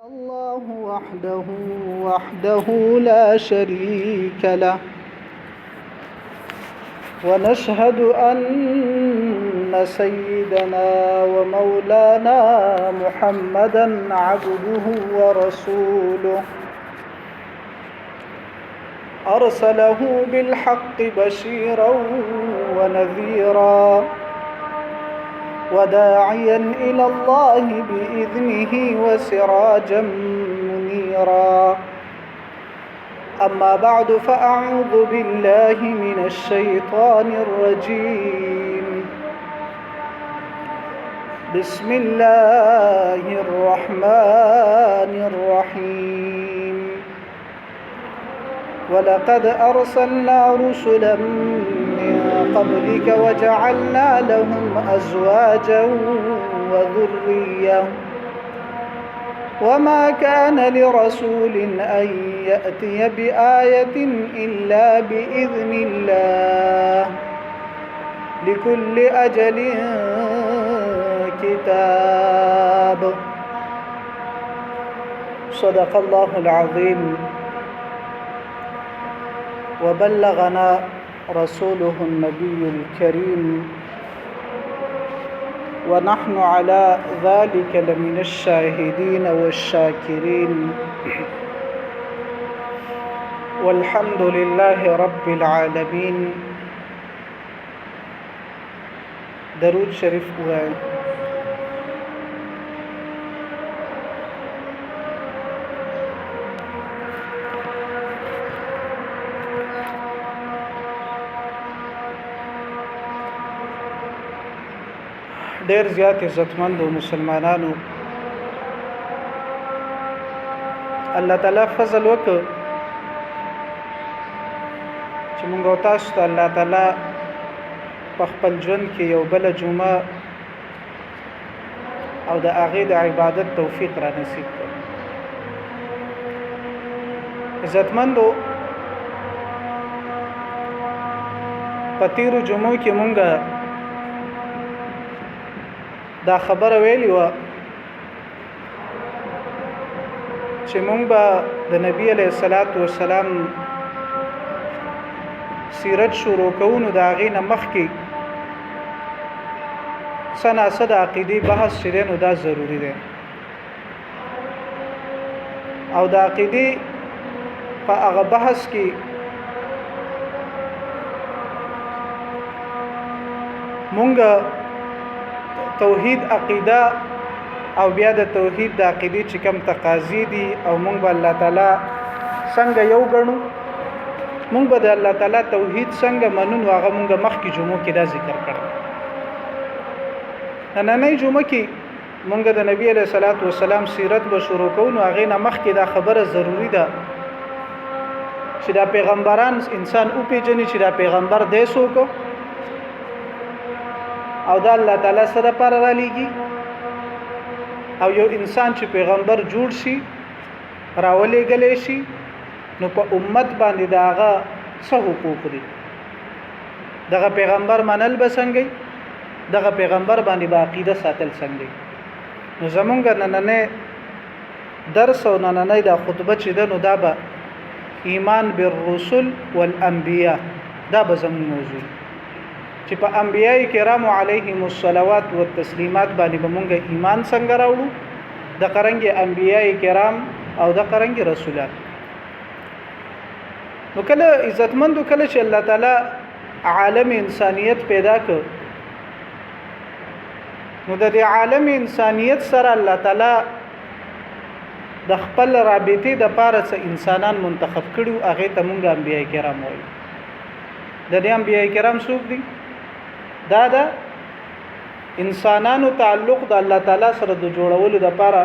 الله وحده لا شريك له ونشهد أن سيدنا ومولانا محمدا عبده ورسوله أرسله بالحق بشيرا ونذيرا وداعيا إلى الله بإذنه وسراجا منيرا أما بعد فأعوذ بالله من الشيطان الرجيم بسم الله الرحمن الرحيم ولقد أرسلنا رسلا من قبلك وجعلنا لهم أزواجا وذرية وما كان لرسول أن يأتي بآية إلا بإذن الله لكل أجل كتاب صدق الله العظيم وبلغنا رسوله النبي الكريم ونحن على ذلك لمن الشاهدين والشاكرين والحمد لله رب العالمين. درود شریف وایي. ډیر زیات عزتمند مسلمانانو الله تعالی فضل وکړ چې موږ او تاسو ته الله تعالی په خپل ژوند کې یو بل جمعه او د هغې د عبادت توفیق را نصیب کړ. عزتمندو په تیرو جمعو کې موږ دا خبره ویلی و چې مونږ به د نبی علیه الصلاۃ والسلام سیرت شروع کوو نو د هغې نه مخکې څه ناڅه د عقیدې بحث چې دی نو دا ضروري دی او د عقیدې په هغه بحث کې مونږ توحید عقیده او بیا د توحید د عقیدې چې کوم تقاضی دي او مونږ به الله تعالی څنګه یو ګڼو، مونږ به د الله تعالی توحید څنګه منو، هغه مونږ مخکې جمعو کې دا ذکر کړو. نننۍ جمعه کې مونږ د نبی علیه الصلاۃ والسلام سیرت به شروع کوو نو هغې نه مخکې دا خبره ضروری ده چې دا پیغمبران انسان وپېژني چې دا پیغمبر دی څوک او دا الله تعالی سره پر را لېږي او یو انسان چې پیغمبر جوړ شي راولېږلی شي نو په امت باندې د هغه څه حقوق دي، دغه پیغمبر منل به څنګه، دغه پیغمبر باندې به عقیده ساتل څنګه. نو زمونږ نننۍ درس او نننۍ دا خطبه چې ده نو دا به ایمان بالرسل والانبیاء دا به زموږ موضوع چې په انبیای کرامو علیهم الصلوات والتسلیمات باندې به مونږ ایمان څنګه راوړو، د قرنګي انبیای کرام او د قرنګي رسولان. نو کله عزتمندو کله چې الله تعالی عالم انسانیت پیدا کړ نو د دې عالم انسانیت سره الله تعالی د خپل رابطې د پاره څخه انسانان منتخب کړو، هغه ته مونږ انبیای کرام وایو. د دې انبیای کرام څوک دي؟ دا د انسانانو تعلق د الله تعالی سره د جوړولو د پاره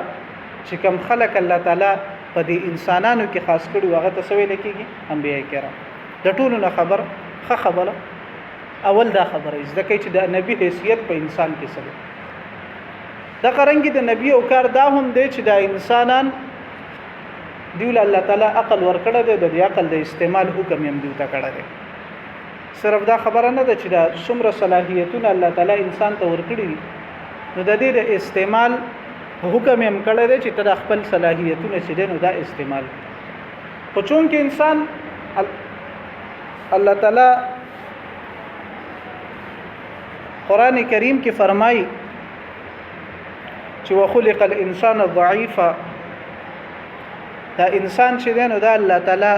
چې کوم خلق الله تعالی په دې انسانانو کې خاص کړي هغه ته سوي لکېږي انبیای کرام. د ټولو نه خبره اول دا خبره ځکه چې د نبی حیثیت په انسان کې سره د قرنګي د نبی او کار دا هم دی چې د انسانان دیول الله تعالی عقل ورکړه دی، د عقل د استعمال حکم هم دیو ته کړه دی. صرف دا خبره نه ده چې دا څومره صلاحیتونه الله تعالی انسان ته ورکړي نو د دې د استعمال حکم هم کړی دی چې ته خپل صلاحیتونه چې دي نو دا استعمال خو چون کې انسان الله تعالی قران کریم کې فرمایي چې وخلق الانسان ضعيفا دا انسان چې دی نو دا الله تعالی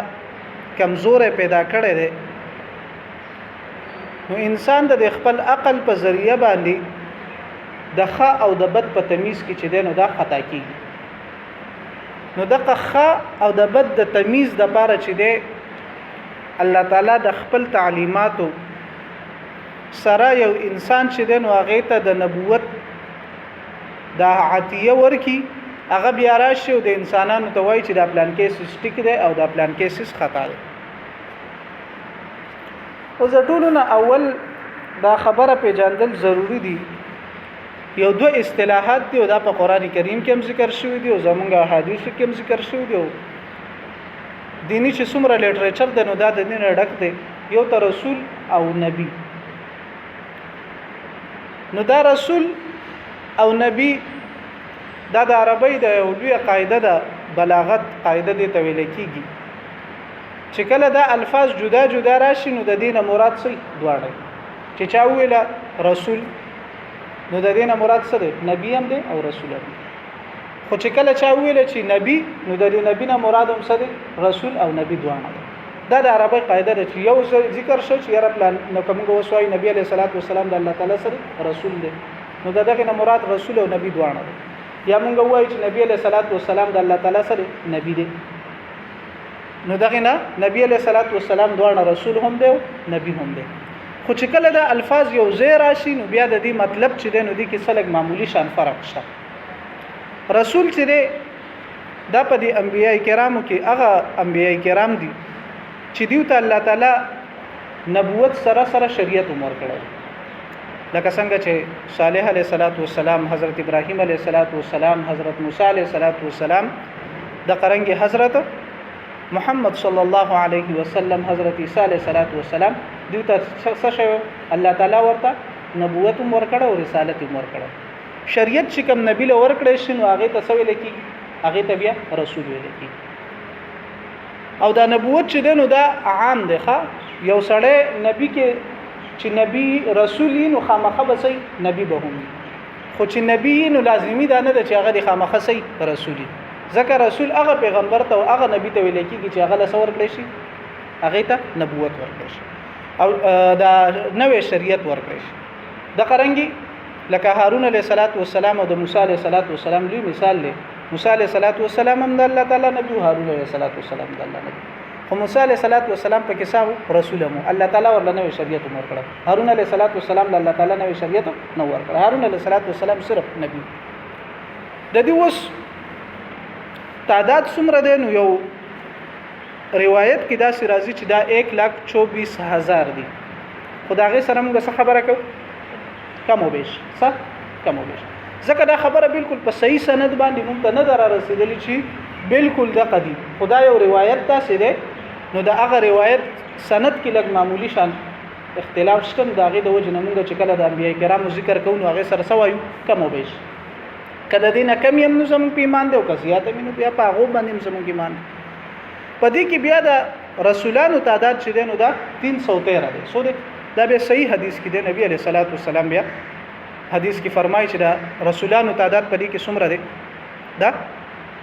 کمزور پیدا کړی دی نو انسان د خپل عقل په ذریعہ باندې د ښه او د بد په تمیز کې چې دی نو دا خطا کیږي نو د ښه او د بد د تمیز د لپاره چې دی الله تعالی د خپل تعلیماتو سره یو انسان چې دی نو هغه ته د نبوت د عطیه ورکی هغه بیا راشي او د انسانانو ته وایي چې دا پلان کې سټیک دی او دا پلان کې سیس خطا دی او زټولونه اول دا خبره پیژندل ضروری دي یو دوه اصطلاحات دي او دا په قران کریم کې هم ذکر شوی دي او زمونږ احادیث کې هم ذکر شوی دي دینی چې څومره لیټریچر د نو دا د دین ډک دی یو ته رسول او نبی نو دا رسول او نبی دا د عربی د یو لوی قاعده ده بلاغت قاعده دي ته ویل کیږي چې کله دا الفاظ جدا جدا راشي نو د دینه مراد څه دواړه چې چا ویل رسول نو د دینه مراد څه دی نبی هم دی او رسول هم خو چې کله چا ویل چې نبی نو د دې نبی نه مراد هم څه دی رسول او نبی دواړه دا د عربی قاعده ده چې یو ذکر شو چې یاره پلان نو کومه وسوي نبی علیہ الصلوۃ والسلام د الله تعالی سره رسول دی نو دغه نه مراد رسول او نبی دواړه دی یا موږ وایو چې نبی علیہ الصلوۃ والسلام د الله تعالی سره نبی دی نو دغه نه نبی علیہ الصلوۃ والسلام دواړه رسول هم دی او نبی هم دی خو چې کله دا الفاظ یو ځای راشي نو بیا د دې مطلب چې دی نو د کې سلګ معمولی شان فرق شته رسول چې دی دا په دې انبیای کرامو کې هغه انبیای کرام دي چې دیو ته الله تعالی نبوت سره سره شریعت عمر کړی لکه څنګه چې صالح علیه السلام حضرت ابراهیم علیه السلام حضرت موسی علیه السلام د قرنګي حضرت محمد صلی الله علیه وسلم حضرت عیسی علیه السلام دیو ته څه شو الله تعالی ورته نبوت عمر کړه او رسالت عمر کړه شریعت چې کوم نبی له ور کړی شنو هغه ته څه ویل کی هغه ته بیا رسول ویل کی او دا نبوت چې دنو دا عام دی ښا یو سړی نبی کې چې نبی رسول نو خامخه به سي نبی به هم خو چې نبی نو لازمی دا نه ده چې هغه د خامخه سي رسولي ځکه رسول هغه پیغمبر ته او هغه نبی ته ویل کیږي چې هغه له څور کړی شي هغه ته نبوت ورکړي شي او دا نوې شریعت ورکړي شي د قرنګي لکه هارون علیه السلام او د موسی علیه السلام لوی مثال دی موسی علیه السلام هم د الله تعالی نبی او هارون علیه السلام د الله نبی خو موسی علیه السلام په کې څو رسول مو الله تعالی ورله نوې شریعت ورکړه هارون علیه السلام د الله تعالی نوې شریعت نو ورکړه هارون علیه السلام صرف نبی د دې اوس تعداد څومره دی نو یو روایت کې دا راځي چې دا 1,24,000 دي خدای سره موږ څه خبره کوو کم او بیش صح کم او بیش ځکه دا خبره بالکل په صحیح سند باندې مونږ ته نه درا رسیدلی چې بالکل د قدی خدای یو روایت تاسو ده نو دا هغه روایت سند کې لګ معمولی شان اختلاف شته دا غي د وجه نه مونږ چې کله د انبیای کرامو ذکر کوو نو هغه سره سوایو کم او بیش کله دینه کم یم نو زموږ په ایمان دی او کزیات مینو بیا په هغه باندې زموږ ایمان پدې کې بیا د رسولانو تعداد چې دینو دا 313 دی سو ده دا به صحیح حدیث کې دی نبی علیہ الصلوۃ والسلام بیا حدیث کې فرمایي چې دا رسولانو تعداد پدې کې څومره دی دا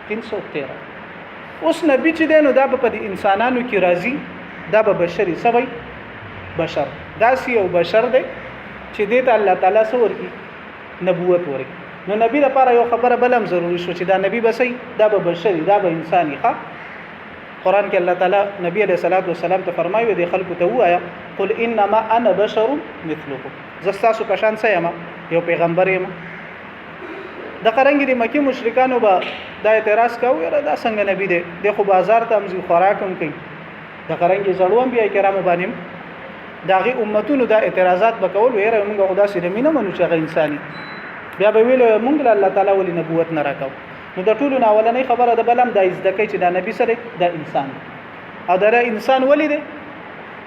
313 اوس نبی چې دینو دا په دې انسانانو کې راځي دا به بشري سوي بشر دا سی او بشر دی چې دې ته الله تعالی سور کی نبوت ورکړي نو نبی لپاره یو خبره بلم ضروری شو چې دا نبی بسې دا به بشري دا به انساني ښه قران کې الله تعالی نبی علیہ الصلوۃ والسلام ته فرمایي د خلکو ته وایا قل انما انا بشر مثلكم زستاسو پشان سم یو پیغمبر یم د قرنګ د مکی مشرکانو به دا اعتراض کوي دا څنګه نبی دی د خو بازار ته امزي خوراکم کوي د قرنګ زړوم بیا کرامو باندې داغي امتونو دا اعتراضات وکول ویره موږ خدا سره مینه منو چې انساني بیا به ویل موږ الله تعالی ولې نبوت نه راکاو نو د ټولو اولنې خبره د بلم د ازدکې چې د نبی سره د انسان او د انسان ولې دی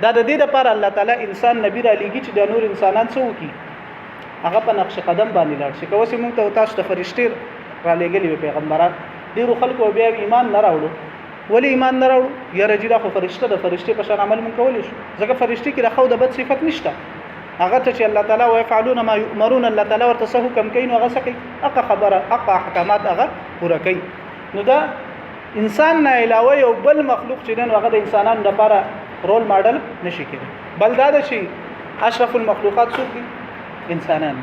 دا د دې لپاره الله تعالی انسان نبی را لېږي چې د نور انسانان څو کی هغه په نقش قدم باندې لاړ شي کوم موږ ته تاسو د فرشتي را لګلي پیغمبران ډیرو خلکو بیا ایمان نه راوړو ولی ایمان نه راوړو یا رجلا خو فرشته د فرشته په شان عمل مونږ کولی شو ځکه فرشته کې راخو د بد صفت نشته هغه ته چې الله تعالی ويفعلون ما يؤمرون الله تعالی ورته څه حکم کوي نو هغه څه کوي اقا خبره اقا احکامات هغه پوره کوي نو دا انسان نه علاوه یو بل مخلوق چې نن هغه د انسانانو لپاره رول ماډل نشي کېږي بل دا چې اشرف المخلوقات څوک دي انسانان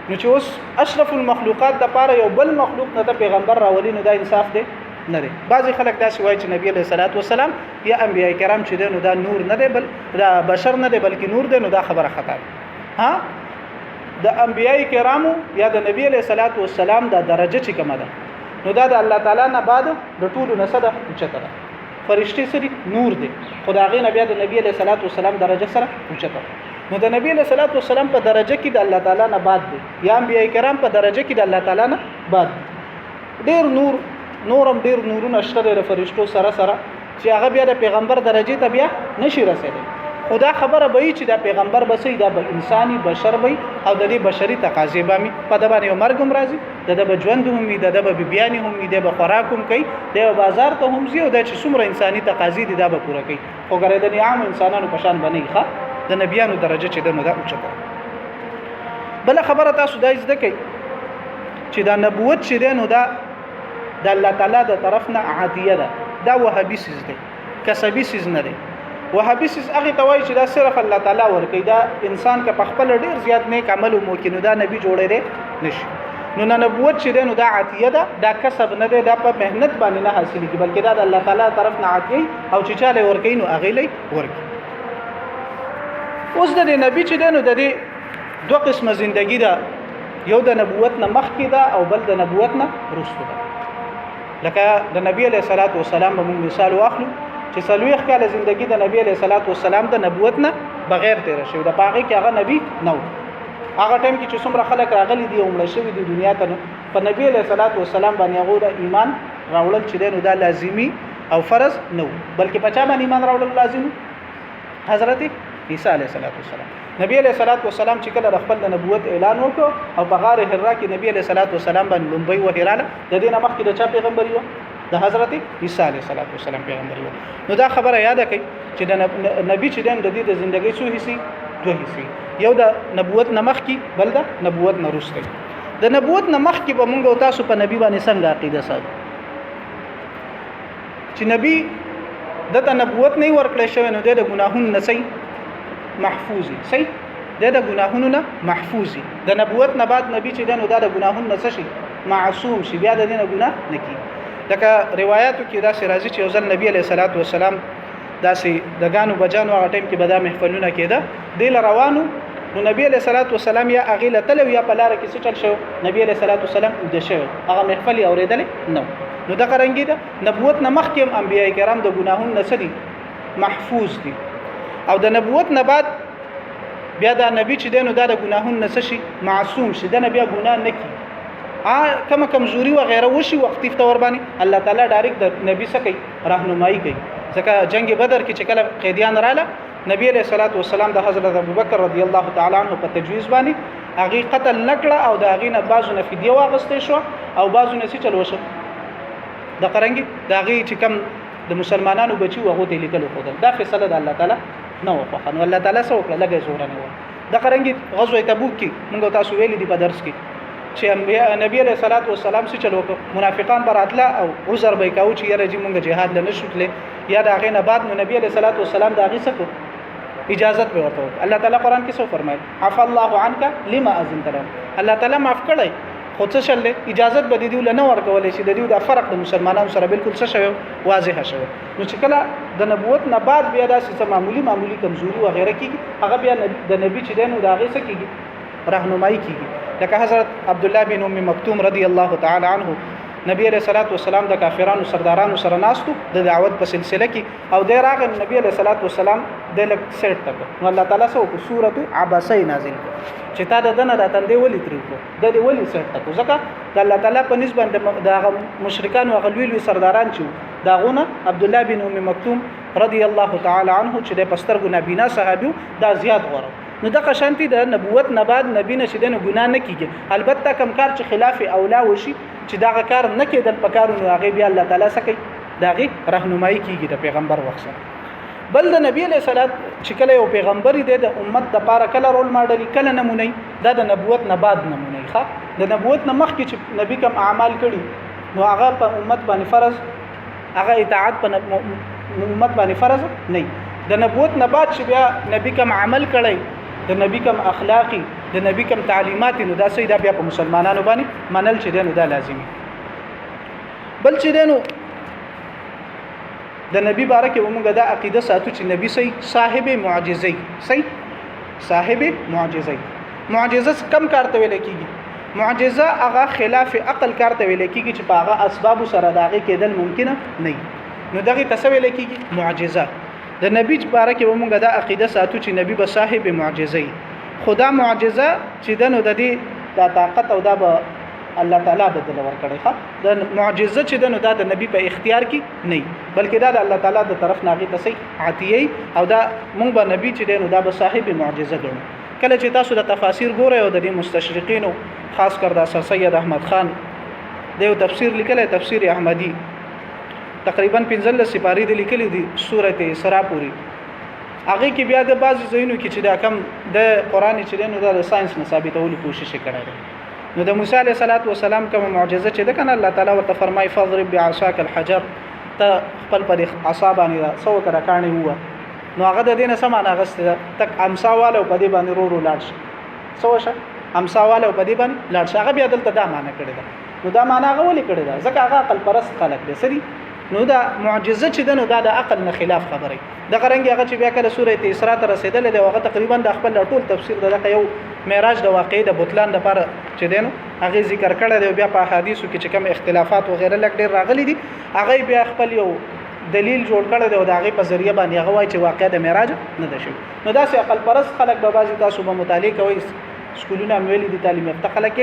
نو چې اوس اشرف المخلوقات لپاره یو بل مخلوق نه د پیغمبر راولي نو دا انصاف دی نه دی بعضی خلک دا وایي چې نبی علیہ الصلوۃ والسلام یا انبیاء کرام چې نو دا نور نه دی بل دا بشر نه دی بلکې نور دی نو دا خبره خطا ده ها د انبیاء کرامو یا د نبی علیہ الصلوۃ والسلام دا درجه چې کومه ده نو دا د الله تعالی نه بعد د ټولو نسده اوچته ده فرشتي سری نور دي خدای نبی د نبی علیہ الصلوۃ والسلام درجه سره اوچته نو د نبی علیہ الصلوۃ والسلام په درجه کې د الله تعالی نه بعد دي یا انبیاء کرام په درجه کې د الله تعالی نه بعد ډیر نورم ډیر نورونه شته د فرشتو سره چې هغه بیا د پیغمبر درجه ته بیا نشي رسیدي خدا خبره به چې دا پیغمبر بسې دا به انساني بشر وي او د دې بشري تقاضې به په د باندې مرګ هم راځي د به ژوند هم وي د به بیان هم وي د به خوراک هم کوي د بازار ته هم زی او د چې څومره انساني تقاضې دي دا به پوره کوي خو ګره د عام انسانانو په شان باندې ښه د نبیانو درجه چې دنه دا اوچته بل خبره تاسو دای زده کوي چې دا نبوت چې دنه دا د الله تعالی د طرف نه عادیه ده دا وهابي سیز دی کسبي سیز نه دی وهابي سیز هغه توای چې دا صرف الله تعالی ورکي دا انسان که په خپل ډیر زیات نیک عمل مو کې نو دا نبی جوړې دی نشي نو نبوت چې دی نو دا عادیه ده دا کسب نه دی دا په مهنت باندې نه حاصل کی بلکې دا د الله تعالی طرف نه عادي او چې چاله ورکي نو هغه لې ورکي اوس د نبی چې دی نو د دې دوه قسمه ژوندۍ ده یو د نبوت نه مخکې ده او بل د نبوت نه وروسته ده لکه د نبی علیہ الصلوۃ والسلام به مثال واخلو چې سلويخ کاله ژوندۍ د نبی علیہ الصلوۃ والسلام د نبوت نه بغیر تیر شوی د پاغي کې هغه نبی نو هغه ټیم کې چې څومره خلک راغلي دي او مړ شوی دي دنیا ته په نبی علیہ الصلوۃ والسلام باندې هغه د ایمان راوړل چې نو دا لازمی او فرض نو بلکې په چا باندې ایمان راوړل لازم حضرت عیسی علیہ الصلوۃ والسلام نبی علیہ الصلوۃ والسلام چې کله خپل د نبوت اعلان وکړ او په غار حرا کې نبی علیہ الصلوۃ والسلام باندې لومبي وهراله د دینه مخکې د چا پیغمبر یو د حضرت عیسی علیہ الصلوۃ والسلام پیغمبر یو نو دا خبره یاد کړئ چې د نبی چې د دې د ژوندۍ څو حصے دوه حصے یو د نبوت نمخ کې بل د نبوت نه وروسته د نبوت نمخ کې به موږ تاسو په نبی باندې څنګه عقیده ساتو چې نبی د نبوت نه ورکړل شوی نو د ګناهونو نه محفوظي صحیح د ګناهونو نه محفوظي د نبوت نه بعد نبی چې دنو د ګناهونو نه شي معصوم شي بیا د دینه ګناه نکي لکه روایتو کې دا راځي چې ځل نبی علیہ الصلوۃ والسلام داسې دغانو بجانو هغه ټیم کې به دا محفلونه کېده د روانو نو نبی علیہ الصلوۃ والسلام یا اغیله تلو یا په لار کې څه چل شو نبی علیہ الصلوۃ والسلام د شو هغه محفل اوریدل نو دا قرانګي ده نبوت نه مخکې انبیای کرام د ګناهونو نه سدي محفوظ دي او د نبوت نه بعد بیا دا نبی چې دینو دا د ګناهونو نه شي معصوم شي د نبی ګناه نه کی کم کمزوري و غیره وشي وقتی تور باندې الله تعالی ډایرکټ د نبی سره راهنمایي کوي ځکه جنگ بدر کې چې کله قیدیان رااله نبی علیہ الصلوۃ والسلام د حضرت ابوبکر رضی الله تعالی عنہ په تجویز باندې هغه قتل نکړه او د هغه نه بازو نه فدیه واغستې شو او بازو نه سي چلو شو د قرنګي د هغه چې کم د مسلمانانو بچي وغه ته لیکلو خو دا فیصله د الله تعالی نو خو خن الله تعالی سو کړه لګي زور نه و د قرنګي غزوه تبوک کې موږ تاسو ویلي دی په درس کې چې نبی علیہ الصلوۃ والسلام سي چلو منافقان براتله او عذر به کاو چې یره چې موږ جهاد لنه شوتله یا د هغه نه بعد نبی علیہ الصلوۃ والسلام دا غي سکو اجازت به ورته الله تعالی قران کې څه فرمایي عف الله عنك لما اذنت له الله تعالی معاف کړی خو څه شل اجازت به دیو لنه ورکولې چې د دیو د فرق د مسلمانانو سره بالکل څه شوی واضح شوی نو چې کله د نبوت نه بعد بیا داسې معمولی کمزوري و غیره کیږي هغه بیا د نبی چې دینو دا غي څه کیږي راهنمایي کیږي لکه حضرت عبد الله بن ام مکتوم رضی الله تعالی عنه نبی علیہ الصلوۃ والسلام د کافرانو سردارانو سره ناستو د دعوت په سلسله کې او د راغ نبی علیہ الصلوۃ والسلام د لک سیټ تک نو الله تعالی سو په سورته عباسه نازل کړ چې تا د دنه د تندې ولې ترې کو د دې ولې سیټ تک ځکه د الله تعالی په نسبت د مشرکان او غلویل سرداران چې داغونه عبد الله بن ام مکتوم رضی الله تعالی عنه چې د پسترګو نبینا صحابي دا زیات غوړ نو د قشانتی د نبوت نه بعد نبی نشي د ګناه نه کیږي البته کم کار چې خلاف اولا وشي چې دا کار نه کېدل پکارو نو هغه بیا الله تعالی سکی داغي راهنمایي کیږي د پیغمبر وخت بل د نبی علیہ الصلوۃ چې کله یو پیغمبر دی د امت د پاره کله رول ماډل کله نمونی دا د نبوت نه بعد نمونی ښه د نبوت نه مخکې چې نبی کوم اعمال کړي نو هغه په امت باندې فرض هغه اطاعت په امت باندې فرض نه د نبوت نه بعد چې بیا نبی کوم عمل کړي د نبی کوم اخلاقی د نبی کوم تعلیمات نو دا سیدا بیا په مسلمانانو باندې منل چې دینو دا لازمي بل چې دینو د نبی بارکه ومغه دا عقیده ساتو چې نبی صاحب معجزې صاحب معجزه کم کارته ویل کیږي معجزه هغه خلاف عقل کارته ویل کیږي چې په هغه اسباب سره داغه کېدل ممکن نه نو دغه تسویل کیږي معجزه د نبی بارکه ومغه دا عقیده ساتو چې نبی به صاحب معجزې خدا معجزه چې دنو د دې د طاقت او د الله تعالی بدل ورکړي ښه د معجزه چې د نو د نبی په اختیار کې نه بلکې دا د الله تعالی د طرف ناغي تسي عطیه او دا مونږ به نبی چې د نو د صاحب معجزه ګڼو کله چې تاسو د تفاسیر ګورئ او د مستشرقینو خاص کر د سید احمد خان د یو تفسیر لیکلی تفسیر احمدی تقریبا 15 سپاری د لیکلي دي سورته اسراء پوری هغه کې بیا د بعض زینو کې چې دا کم د قران چې د نو د ساينس نه ثابتولو کوشش کړي نو د موسی علیه السلام کوم معجزه چې د کنه الله تعالی ورته فرمای فضرب بعصاك الحجر ته خپل پر عصا باندې سو کړه کانی هوا نو هغه د دینه سمانه غسته تک امساواله په دې باندې رو لاړ شي سوشه امساواله په دې باندې لاړ شي هغه بیا دلته دا معنی کړی دا نو دا معنی هغه ولې کړی دا ځکه هغه عقل پرست خلق دي سړي نو دا معجزه چې دنو دا د عقل نه خلاف خبره د قرنګ هغه چې بیا کله سوره اسراء ته رسیدل دی هغه تقریبا د خپل ټول تفسیر د یو معراج د واقعې د بوتلان د لپاره چې دینو هغه ذکر کړی دی بیا په حدیثو کې چې کوم اختلافات و غیره لک ډیر راغلي دي هغه بیا خپل یو دلیل جوړ کړی دی او د هغه په ذریعہ باندې هغه وایي چې واقعې د معراج نه ده شوی نو دا سه عقل پرست خلک به بعضی تاسو به مطالعه کوي سکولونه ویلي دي تعلیم یافته خلک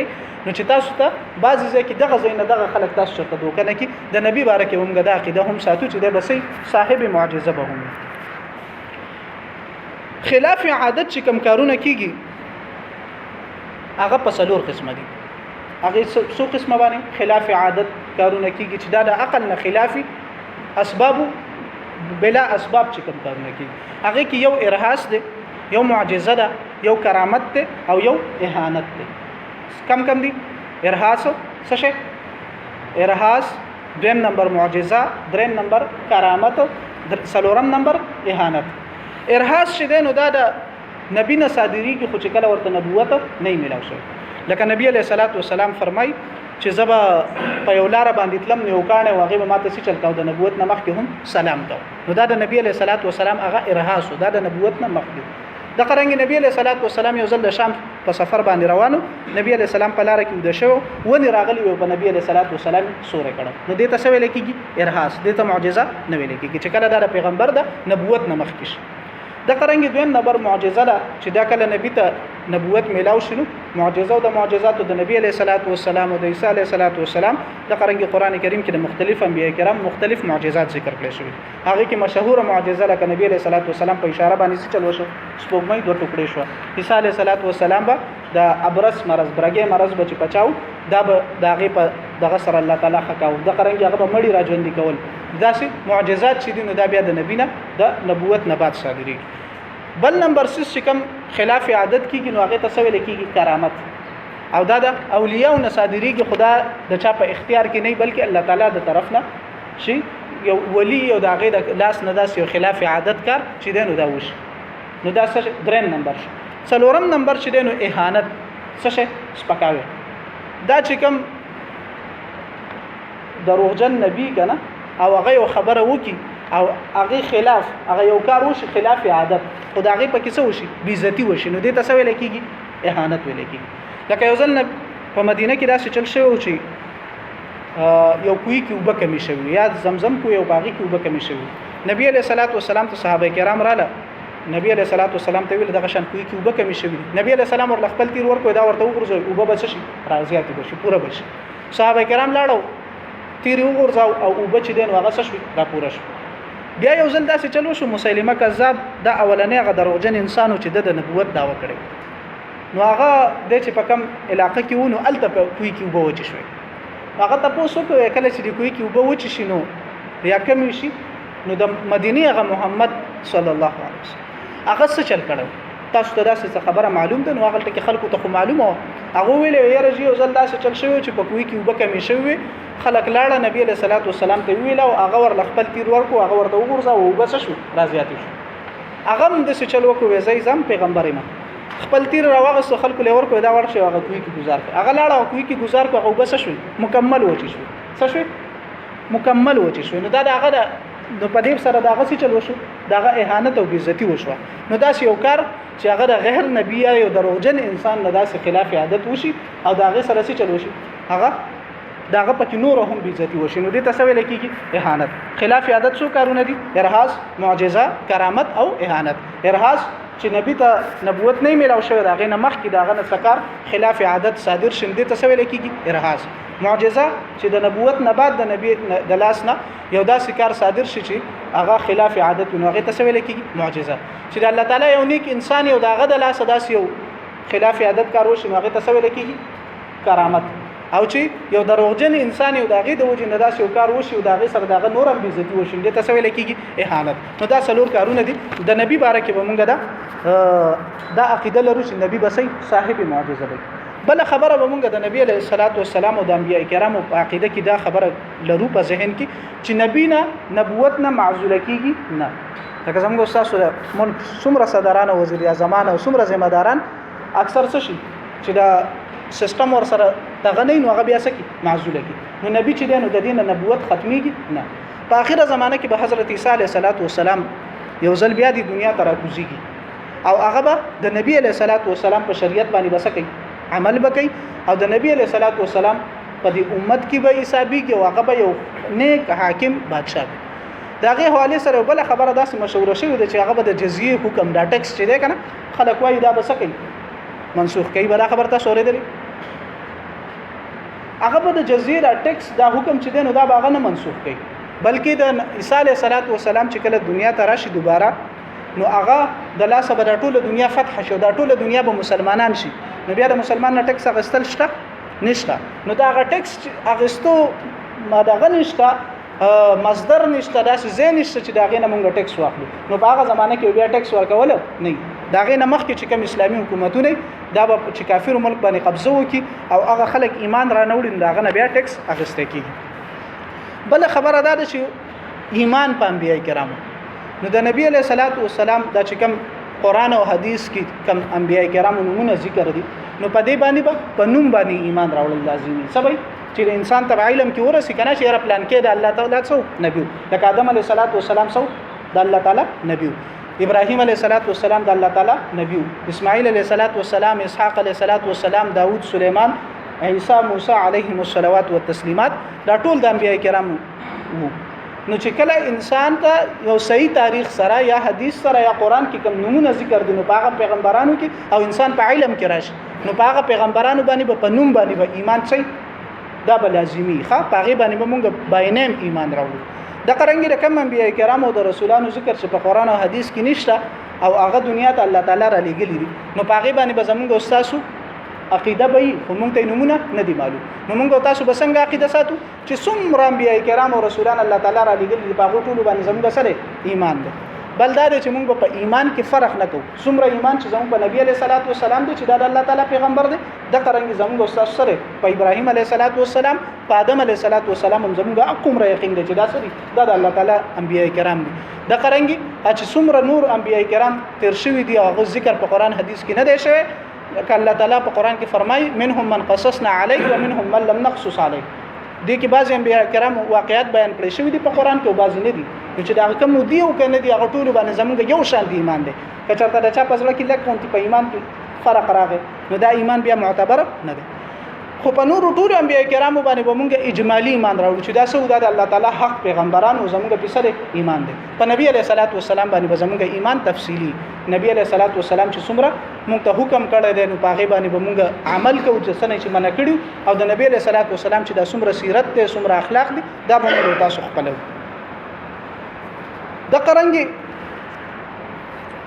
نو چې تاسو ته بعضی ځکه دغه زینه دغه خلک تاسو چرته دوکه نه کی د نبی بارکه ومغه د عقیده هم ساتو چې د بسې صاحب معجزه به هم خلاف عادت چې کم کارونه کیږي هغه په څلور قسمه دي هغه څو قسمه باندې خلاف عادت کارونه کیږي چې دا د عقل نه خلافي اسباب بلا اسباب چې کم کارونه کیږي هغه کې یو ارهاس دی یو معجزه ده یو کرامت ده او یو اهانت ده کم دي ارهاس څه شي ارهاس دویم نمبر معجزه دریم نمبر کرامت څلورم نمبر اهانت ارهاس چې ده نو دا د نبی نه صادری کې خو چې کله ورته نبوت نه ملاو شي لکه نبی علیہ الصلوۃ والسلام فرمای چې زبا په یو لار باندې تلم نو کانه واغې به ماته سي چلتاو د نبوت نه مخکې هم سلام ته نو دا د نبی علیہ الصلوۃ والسلام هغه ارهاس دا د نبوت نه مخکې د قرنګ نبی علیہ الصلوۃ والسلام یو ځل د شام په سفر باندې روانو نبی علیہ السلام په لار کې د شو ونی راغلی او په نبی علیہ الصلوۃ والسلام سورې کړه نو دې ته څه ویل کېږي ارهاس دې ته معجزه نه ویل کېږي چې کله دا پیغمبر د نبوت نه مخکې د قرنګ دویم نمبر معجزه ده چې دا کله نبی ته نبوت میلاو شنو معجزه او د معجزاتو د نبی علیہ الصلوۃ والسلام او د عیسی علیہ الصلوۃ والسلام د قرنګ قران کریم کې د مختلف انبیاء کرام مختلف معجزات ذکر کړل شوی هغه کې مشهور معجزه لکه نبی علیہ الصلوۃ والسلام په اشاره باندې چلو شو سپوږمۍ دوه ټوکړې شو عیسی علیہ الصلوۃ والسلام به د ابرص مرض برګې مرض بچ پچاو دا به داغه په دغه سره الله تعالی حکاو د قرنګ هغه به مړی راځوندي کول داسې معجزات چې دي نو دا بیا د نبی نه د نبوت نه بعد صادري بل نمبر 6 چې کوم خلاف عادت کیږي نو هغه تسویل کیږي کرامت او دا د اولیاء او صادری کی خدا د چا په اختیار کې نه بلکې الله تعالی د طرف نه شي یو ولی او د هغه د لاس نه داس یو خلاف عادت کار چې دینو دا وش نو دا څه دریم نمبر شي څلورم نمبر چې دینو اهانت څه شي سپکاوي دا چې کوم دروغجن نبی کنه او هغه یو خبره وکي او هغه خلاف هغه یو کار وشي خلاف عادت خدای په کې څه وشي بیزتی وشي نو دې ته څه ویل کېږي اهانت ویل کېږي لکه یو ځل په مدینه کې داسې چل شوی چې یو کوی کې وبکه می شوی یا زمزم کو یو باغی کې وبکه می شوی نبی علیہ الصلوۃ والسلام ته صحابه کرام رااله نبی علیہ الصلوۃ والسلام ته ویل دغه شان کوی کې وبکه می شوی نبی علیہ السلام ور خپل تیر ورکو دا ورته وګرځي وبه بچ شي راضیات بشي پوره بشي صحابه کرام لاړو تیر وګرځاو او وبچ دین واغه شوی را پوره شو بیا یو ځل داسې چلو شو مسیلمه کذاب دا اولنې هغه دروغجن انسانو چې د نبوت دعوه کړي نو هغه د چې په کوم علاقه کې ونه الته په کوی کې وبو وچ شوی هغه تاسو کو کله چې د کوی کې وبو وچ شینو یا کم شي نو د مدینه هغه محمد صلی الله علیه وسلم هغه څه چل کړو تاسو ته داسې خبره معلوم ده نو هغه ته خلکو ته معلومه هغه ویلې یاره جی ځل داسې چل شوی چې په کوی کې وبکه می شوی خلک لاړه نبی له صلوات والسلام ته ویل او هغه ور خپل تیر ورکو هغه ورته وګورځا او بس شو راضیات شو هغه هم د څه چل وکوي زې زم پیغمبر ما خپل تیر راوغه خلکو له ورکو دا ورشه هغه کوی کې گزار هغه لاړه او کوی کې گزار کو هغه بس شو مکمل وچی شو څه شو مکمل وچی شو نو دا هغه د پدیب سره داغه څه چلو شو داغه اهانت او بیزتی وشو نو دا یو کار چې هغه د غیر نبی یا دروغجن انسان نه داسې خلاف عادت وشي او داغه سره څه چلو شي هغه داغه پکې نور هم بیزتی وشي نو دې تسویل کیږي اهانت خلاف عادت څو کارونه دي ارهاص معجزه کرامت او اهانت ارهاص چې نبی ته نبوت نه میلاو شوی داغه نه مخ کې داغه نه سکار خلاف عادت صادر شنده تسویل کیږي ارهاص معجزه چې د نبوت نه بعد د نبی د لاس نه یو داسې کار صادر شي چې هغه خلاف عادت نو هغه تسویل کیږي معجزه چې د الله تعالی یو نیک انسان یو داغه د لاس داسې یو خلاف عادت کار وشي هغه تسویل کیږي کرامت او چې یو دروغجن انسان یو داغه د وجه نه داسې یو کار وشي او داغه سره داغه نورم بیزتی وشي د تسویل کیږي اهانت نو دا څلور کارونه دي د نبی باره کې به مونږ دا عقیده لرو چې نبی بسې صاحب معجزه دی بل خبره به مونږ د نبی علیه الصلاۃ والسلام او د انبیاء کرامو په عقیده کې دا خبره لرو په ذهن کې چې نبی نه نبوت نه معزول کیږي نه لکه زموږ استاد ملک څومره صدران او وزیر اعظمان او څومره ذمہ داران اکثر څه شي چې دا سیستم ور سره دغه نه نو هغه بیا سکی معزول کی نو نبی چې دینو د دین نبوت ختميږي نه په اخره زمانه کې به حضرت عیسی علیه السلام یو ځل بیا د دنیا ته راکوزيږي او هغه به د نبی علیه السلام په شریعت باندې بسکی عمل وکي او د نبی علیه السلام په دې امت کې به حسابيږي او هغه به یو نیک حاکم بادشاہ داغه حواله سره بل خبره داسې مشوره شوې ده چې هغه به د جزیه حکم دا ټیکس چې ده کنه خلک وایي دا بسکی منسوخ کوي بل خبر تاسو اوریدلې هغه به د جزیه دا ټیکس دا حکم چې ده نو دا هغه نه منسوخ کوي بلکې د عیسی علیه السلام چې کله دنیا ته راشي دوباره نو هغه د لاسه به د ټوله دنیا فتح شو دا ټوله دنیا به مسلمانان شي نو بیا د مسلمان نه ټیکس اغستل شته نشته نو دا هغه ټیکس اغستو ما دغه نشته مصدر نشته داسې زین نشته چې داغه نه مونږ ټیکس واخلو نو په هغه زمانه کې بیا ټیکس ورکول نه داغه نه مخکې چې کوم اسلامي حکومتونه دا به چې کافر ملک باندې قبضه وکي او هغه خلک ایمان را نوړي داغه نه بیا ټیکس اغسته کیږي بل خبره ده چې ایمان په انبیای کرامو نو د نبی علیہ الصلوۃ والسلام دا چې کوم قران او حدیث کې کوم انبیای کرامو نمونه ذکر دي نو په دې باندې په نوم باندې ایمان راوړل لازمي سبي چې انسان تبع علم کې ورسې کنه چې را پلان کې د الله تعالی څو نبی لکه آدم علیه السلام څو د الله تعالی نبی ابراهیم علیه السلام د الله تعالی نبی اسماعیل علیه السلام اسحاق علیه السلام داوود سليمان عیسی موسی علیهم الصلوات والتسلیمات دا ټول د انبیای کرامو نو چې کله انسان ته یو صحیح تاریخ سره یا حدیث سره یا قران کې کوم نمونه ذکر دي نو هغه پیغمبرانو کې او انسان په علم کې راشي نو هغه پیغمبرانو باندې په نوم باندې ایمان شي دا به لازمي ښه هغه باندې موږ باینم ایمان راوړو د قرانګي د کوم انبیای کرام او د رسولانو ذکر چې په قران او حدیث کې نشته او هغه دنیا ته الله تعالی را لېږلي دي نو هغه باندې به زموږ استادو عقیده به خو مونږ ته نمونه نه دی معلوم نو مونږ تاسو به څنګه عقیده ساتو چې څومره انبیای کرام او رسولان الله تعالی را لېږلي په هغه ټول باندې زموږ سره ایمان ده بل دا چې مونږ په ایمان کې فرق نه کوو څومره ایمان چې زموږ په نبی علیه السلام دی چې دا الله تعالی پیغمبر دی د قرانګي زموږ استاد سره په ابراهیم علیه السلام په آدم علیه السلام هم زموږ اقوم را یقین دی چې دا سړي دا د الله تعالی انبیای کرام دي د قرانګي چې څومره نور انبیای کرام تیر شوی دي هغه ذکر په قران حدیث کې نه دی شوی لکه الله تعالی په قران کې فرمایي منهم من قصصنا عليه ومنهم من لم نقصص عليه دي کې بعضي انبیاء کرام واقعیات بیان کړی شوی دي په قران کې او بعضي نه دي چې دا کوم دی او کنه دي هغه ټول باندې زموږ یو شان دی ایمان دی که چېرته د چا په ځل کې لکه په ایمان کې فرق راغی نو دا ایمان بیا معتبر نه دی خو په نور ټول انبیاء کرامو باندې به موږ اجمالی ایمان راوړو چې دا څه د الله تعالی حق پیغمبرانو زموږ په سره ایمان دی په نبی علیه السلام باندې به زموږ ایمان تفصیلی نبی علیه السلام چې څومره موږ ته حکم کړی دی نو پاغه باندې به موږ عمل کوو چې څنګه چې منع کړو او د نبی علیه السلام چې د څومره سیرت ته څومره اخلاق دي دا به موږ تاسو خپلو د قرنګي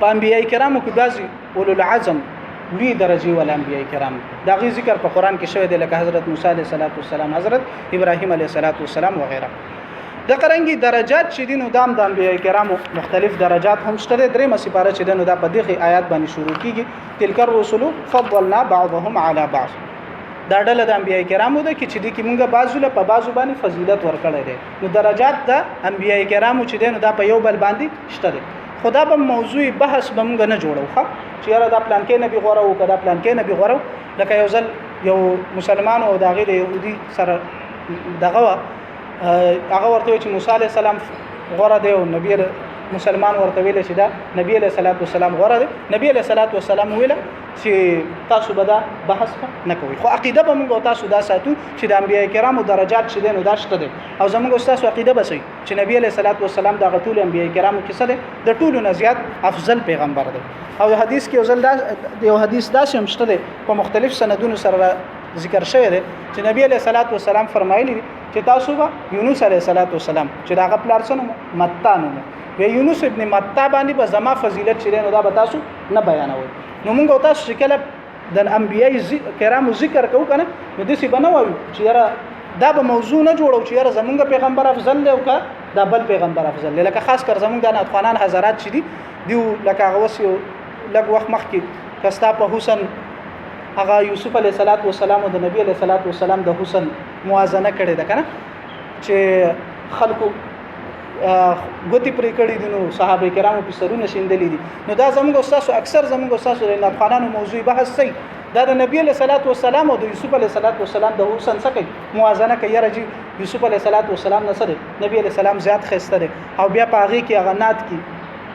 په انبیای کرامو کې بعضي اولو العزم لوی درجه ول انبیای کرام دا غي ذکر په قران کې شوی دی لکه حضرت موسی علیه السلام حضرت ابراهیم علیه السلام وغیرہ د قرنګي درجات چې دینو دام د انبیای کرامو مختلف درجات هم شته درې مسیپاره چې دینو دا په دغه آیات باندې شروع کیږي تلک الرسل فضلنا بعضهم على بعض دا ډله د انبیای کرامو ده چې د کی مونږه بعضو له په بعضو باندې فضیلت ورکړی دي نو درجات د انبیای کرامو چې دینو دا په یو بل باندې شته دي خدا به موضوع بحث به مونږ نه جوړو ښه چې یاره دا پلان کې نبی غوړو او کدا پلان کې نبی غوړو لکه یو ځل یو مسلمان او داغه د يهودي سره دغه هغه ورته چې موسی عليه السلام غوړه دی او نبی مسلمان ورته ویل چې دا نبی عليه السلام غوړه دی نبی عليه السلام ویل چې تاسو به دا بحث نه کوئ خو عقیده به موږ تاسو دا ساتو چې د انبیای کرامو درجات چې دي نو دا شته دي او زموږ استاد عقیده به سي چې نبی عليه السلام دا غټول انبیای کرامو کې څه دي د ټولو نه زیات افضل پیغمبر دی او حدیث کې یو حدیث دا هم شته دي په مختلف سندونو سره ذکر شوی دی چې نبی عليه السلام فرمایلی چې تاسو به یونس علیه السلام چې دا غپلار سره متا نو وی یونس ابن متا باندې به زما فضیلت چې نو دا به تاسو نه بیانوي نو موږ تاسو کله د انبیای کرامو ذکر کوو کنه نو دسی بنوي چې یاره دا به موضوع نه جوړو چې یاره زمونږ پیغمبر افضل دی او کا دا بل پیغمبر افضل دی لکه خاص کر زمونږ د افغانان حضرات چې دیو لکه هغه وسیو لږ وخت مخکې کستا په حسن هغه یوسف علیه السلام او د نبی علیه السلام د حسن موازنه کړې ده کنه چې خلکو غوتی پرې کړی دي نو صحابه کرامو په سرونه شیندلې دي نو دا زموږ استاد اکثر زموږ استاد د افغانانو موضوع بحث سي دا د نبی علیه السلام او د یوسف علیه السلام د حسن سره موازنه کوي راځي یوسف علیه السلام نه سره نبی علیه السلام زیات خسته دي او بیا په هغه کې غنات کې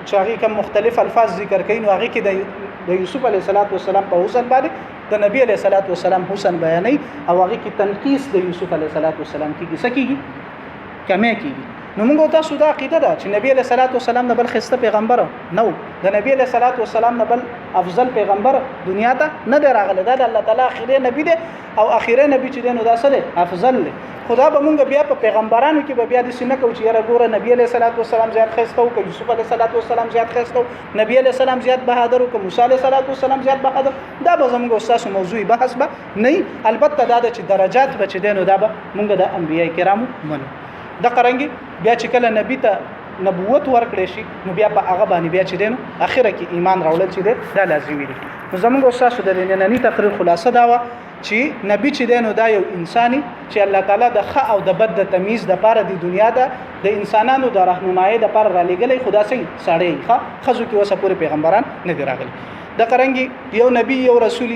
چې هغه کوم مختلف الفاظ ذکر کین او هغه کې د یوسف علیه السلام په حسن باندې د نبی علیه السلام حسن بیانې او هغه کې تنقیس د یوسف علیه السلام کې سکیږي کمه کیږي نو موږ تاسو دا عقیده ده چې نبی علیه السلام نه بل خسته پیغمبر نو د نبی علیه السلام نه بل افضل پیغمبر دنیا ته نه راغله دا د الله تعالی اخیری نبی دی او اخیری نبی چې نو دا سره افضل دی خدا به مونږ بیا په پیغمبرانو کې به بیا د سینه کو چې یاره ګوره نبی علیه السلام زیات خسته او یوسف علیه السلام زیات خسته نبی علیه السلام زیات بهادر او موسی علیه السلام زیات بهادر دا به زموږ استاد موضوعي بحث به نه البته دا چې درجات به چې دینو دا به مونږ د انبیای کرامو منو د قرنګي بیا چې کله نبی ته نبوت ورکړې شي نو بیا په هغه باندې بیا چې دینو اخره کې ایمان راوړل چې دا لازمي دي نو زموږ استاد د نننی تقریر خلاصه دا و چې نبی چې دینو دا یو انساني چې الله تعالی د ښه او د بد د تمیز د پاره د دنیا د انسانانو د راهنمایي د پاره را لګلې خدا سي سړی ښه خزو کې وسه پوره پیغمبران نه دی راغلي د قرنګي یو نبی یو رسول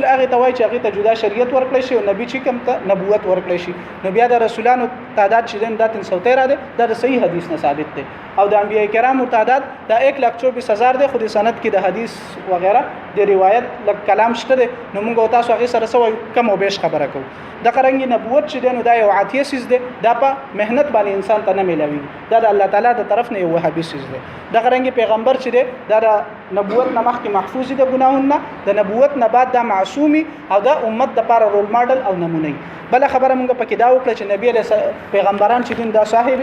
هغه ته وایي چې هغه ته جدا شریعت ورکړی شي او نبی چې کوم ته نبوت ورکړی شي نو بیا د رسولانو تعداد چې دین د 313 ده د صحیح حدیث نه ثابت ده او د انبیای کرامو تعداد د 1,24,000 ده خو د سند کې د حدیث وغیرہ د روایت لک کلام شته ده نو موږ تاسو هغه سره سوي کم او بیش خبره کوو د قرنګي نبوت چې دین دا یو عطیه سیز ده دا په مهنت باندې انسان ته نه ملوي دا د الله تعالی د طرف نه یو وهابي سیز ده د قرنګي پیغمبر چې ده دا د نبوت نه مخکې محفوظ دي د ګناهونو د نبوت نه بعد د معصومي او د امت د لپاره رول ماډل او نمونه بل خبره مونږ پکې دا وکړه چې نبی له پیغمبران چې دین دا صاحب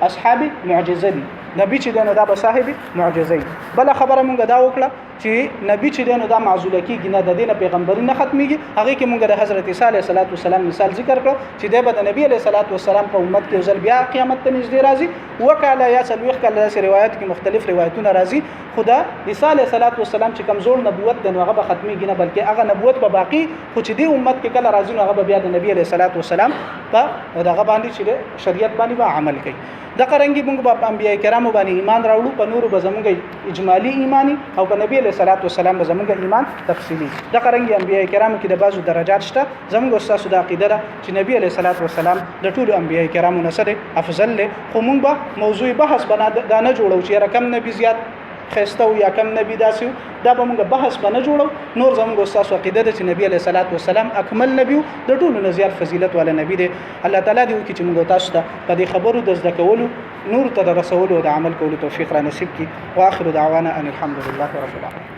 اصحاب معجزه دي نبی چې دین دا به صاحب معجزه بل خبره مونږ دا وکړه چې نبی چې دین دا معزوله کیږي نه د دین پیغمبري نه ختميږي هغه کې مونږ د حضرت عیسی علیه السلام مثال ذکر کړ چې د نبی علیه السلام په امت کې ځل بیا قیامت ته نږدې راځي وکاله یا سلوخ کله سره روایت کې مختلف روایتونه راځي خدا عیسی علیه السلام چې کمزور نبوت د هغه به ختميږي نه بلکې هغه نبوت به باقی خو چې د امت کې کله راځي هغه بیا د نبی علیه السلام په دغه باندې چې شریعت باندې به عمل کوي د قرنګي موږ په انبیای کرامو باندې ایمان راوړو په نور به زموږ اجمالی ایمانی او په نبی علیه السلام به زموږ ایمان تفصیلی د قرنګي انبیای کرامو کې د بازو درجات شته زموږ استاد د عقیده ده چې نبی علیه السلام د ټولو انبیای کرامو نه سره افضل له خو موږ به موضوع بحث بنا دا نه جوړو چې رقم نبی زیات خسته او یا کم نبی داسیو دا به موږ بحث بنه جوړو نور زموږ استاد عقیده ده چې نبی علیه السلام اکمل نبی د ټولو نه زیات فضیلت والا نبی دی الله تعالی دې وکړي چې موږ تاسو ته په دې خبرو د زده کولو نور ته د رسولو او د عمل کولو توفیق را نصیب کړي واخر دعوانا ان الحمد لله رب العالمین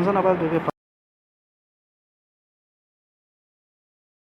مانځنه بعد به